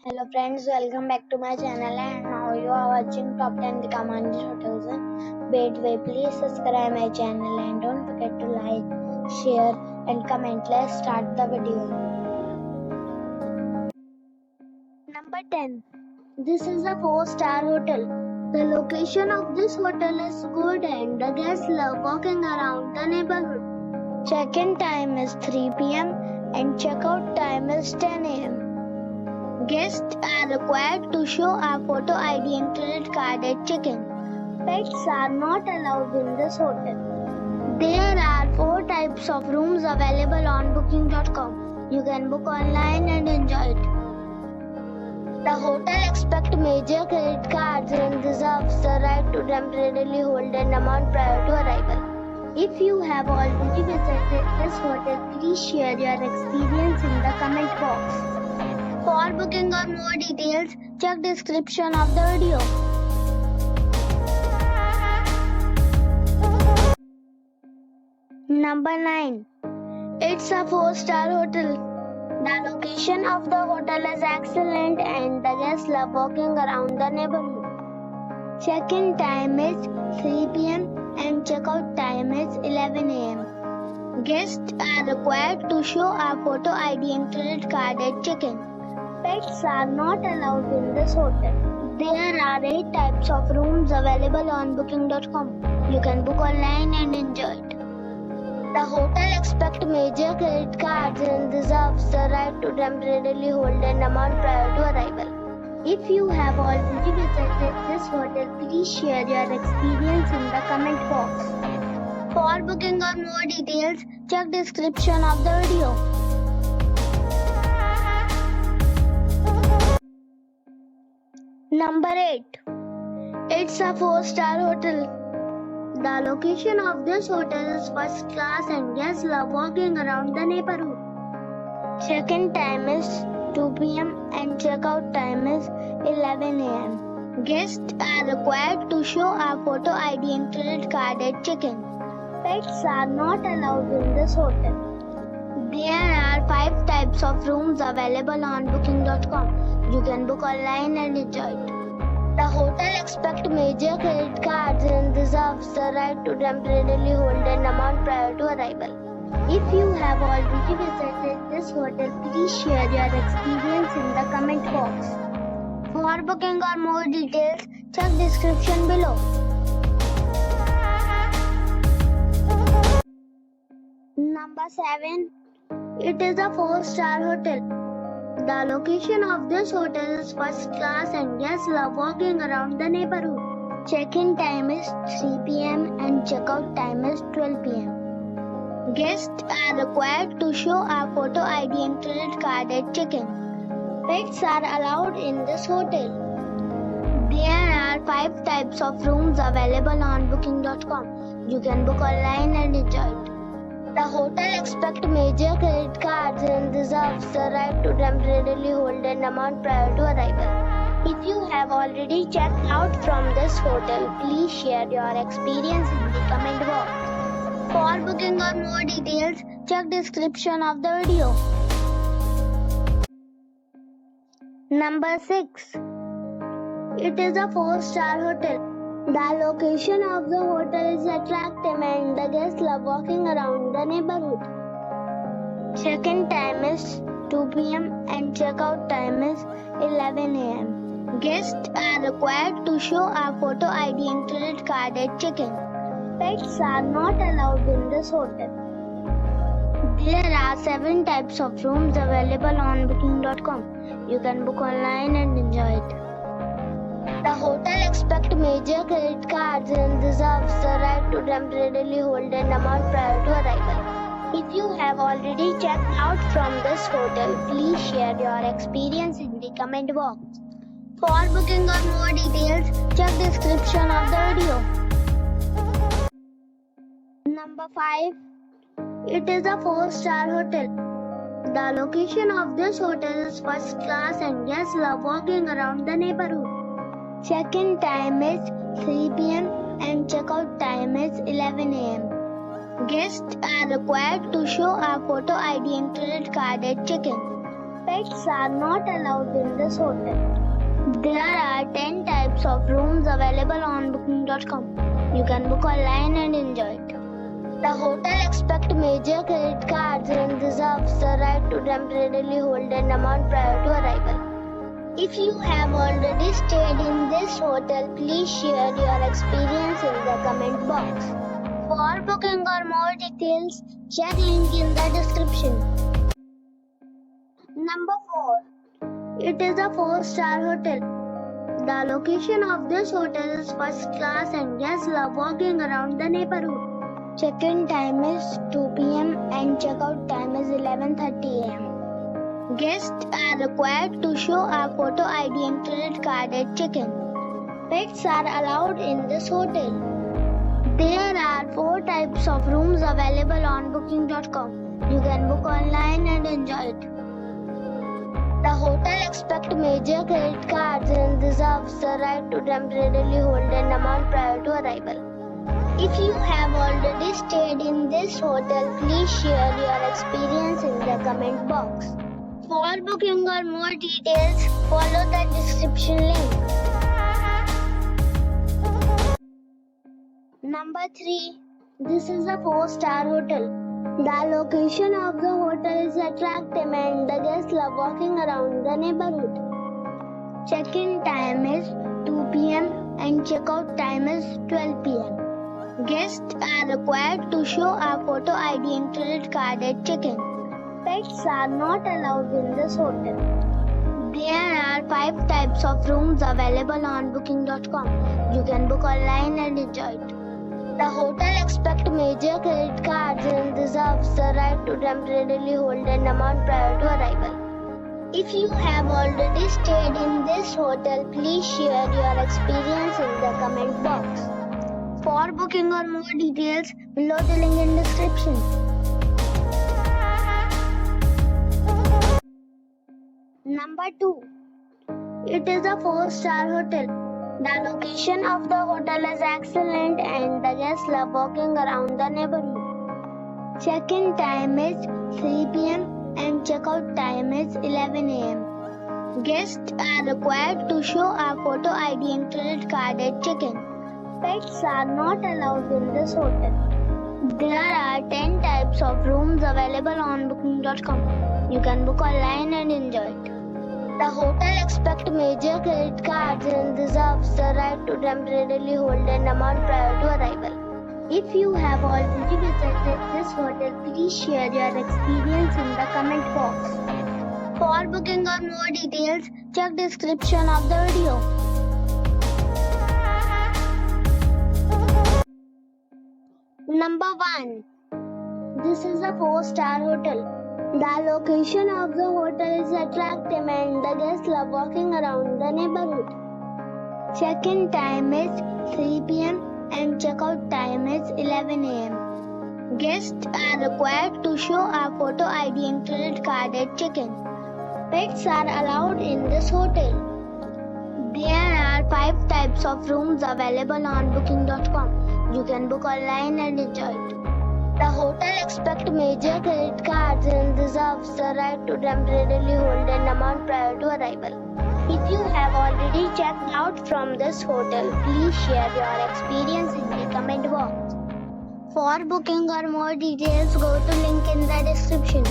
Hello friends, welcome back to my channel and now you are watching top 10 recommended hotels in Betuwe. Please subscribe my channel and don't forget to like, share and comment. Let's start the video. Number 10. This is a 4-star hotel. The location of this hotel is good and the guests love walking around the neighborhood. Check-in time is 3 p.m. and check-out time is 10 a.m. Guests are required to show a photo ID and credit card at check-in. Pets are not allowed in this hotel. There are 4 types of rooms available on booking.com. You can book online and enjoy it. The hotel expects major credit cards and reserves the right to temporarily hold an amount prior to arrival. If you have already visited this hotel, please share your experience in the comment box. For booking or more details, check description of the video. Number 9. It's a 4-star hotel. The location of the hotel is excellent and the guests love walking around the neighborhood. Check-in time is 3 p.m. and check-out time is 11 a.m. Guests are required to show a photo ID and credit card at check-in. Pets are not allowed in this hotel. There are 8 types of rooms available on booking.com. You can book online and enjoy it. The hotel expects major credit cards and reserves the right to temporarily hold an amount prior to arrival. If you have already visited this hotel, please share your experience in the comment box. For booking or more details, check description of the video. Number 8. It's a 4-star hotel. The location of this hotel is first class and guests love walking around the neighborhood. Check-in time is 2 p.m. and check-out time is 11 a.m. Guests are required to show a photo ID and credit card at check-in. Pets are not allowed in this hotel. There are 5 types of rooms available on booking.com. You can book online and enjoy it. The hotel expects major credit cards and reserves the right to temporarily hold an amount prior to arrival. If you have already visited this hotel, please share your experience in the comment box. For booking or more details, check description below. Number 7. It is a 4-star hotel. The location of this hotel is first class and guests love walking around the neighborhood. Check-in time is 3 p.m. and check-out time is 12 p.m. Guests are required to show a photo ID and credit card at check-in. Pets are allowed in this hotel. There are 5 types of rooms available on booking.com. You can book online and enjoy it. The hotel expects major credit cards and reserves the right to temporarily hold an amount prior to arrival. If you have already checked out from this hotel, please share your experience in the comment box. For booking or more details, check description of the video. Number 6. It is a 4-star hotel. The location of the hotel is attractive and the guests love walking around the neighborhood. Check-in time is 2 p.m. and check-out time is 11 a.m. Guests are required to show a photo ID and credit card at check-in. Pets are not allowed in this hotel. There are 7 types of rooms available on booking.com. You can book online and enjoy it. The hotel expects major credit cards and reserves the right to temporarily hold an amount prior to arrival. If you have already checked out from this hotel, please share your experience in the comment box. For booking or more details, check description of the video. Number 5. It is a 4-star hotel. The location of this hotel is first class and guests love walking around the neighborhood. Check-in time is 3 p.m. and check-out time is 11 a.m. Guests are required to show a photo ID and credit card at check-in. Pets are not allowed in this hotel. There are 10 types of rooms available on booking.com. You can book online and enjoy it. The hotel expects major credit cards and reserves the right to temporarily hold an amount prior to arrival. If you have already stayed in this hotel, please share your experience in the comment box. For booking or more details, check link in the description. Number 4. It is a 4-star hotel. The location of this hotel is first class and guests love walking around the neighborhood. Check-in time is 2 p.m. and check-out time is 11:30 a.m. Guests are required to show a photo ID and credit card at check-in. Pets are allowed in this hotel. There are 4 types of rooms available on booking.com. You can book online and enjoy it. The hotel expects major credit cards and reserves the right to temporarily hold an amount prior to arrival. If you have already stayed in this hotel, please share your experience in the comment box. For booking or more details, follow the description link. Number 3. This is a 4-star hotel. The location of the hotel is attractive and the guests love walking around the neighborhood. Check-in time is 2 p.m. and check-out time is 12 p.m. Guests are required to show a photo ID and credit card at check-in. Pets are not allowed in this hotel. There are 5 types of rooms available on booking.com. You can book online and enjoy it. The hotel expects major credit cards and reserves the right to temporarily hold an amount prior to arrival. If you have already stayed in this hotel, please share your experience in the comment box. For booking or more details, below the link in description. Number 2. It is a 4-star hotel. The location of the hotel is excellent and the guests love walking around the neighborhood. Check-in time is 3 p.m. and check-out time is 11 a.m. Guests are required to show a photo ID and credit card at check-in. Pets are not allowed in this hotel. There are 10 types of rooms available on booking.com. You can book online and enjoy it. The hotel expects major credit cards and reserves the right to temporarily hold an amount prior to arrival. If you have already visited this hotel, please share your experience in the comment box. For booking or more details, check description of the video. Number 1. This is a 4-star hotel. The location of the hotel is attractive and the guests love walking around the neighborhood. Check-in time is 3 p.m. and check-out time is 11 a.m. Guests are required to show a photo ID and credit card at check-in. Pets are allowed in this hotel. There are 5 types of rooms available on booking.com. You can book online and enjoy it. The hotel expects major credit cards and reserves the right to temporarily hold an amount prior to arrival. If you have already checked out from this hotel, please share your experience in the comment box. For booking or more details, go to link in the description.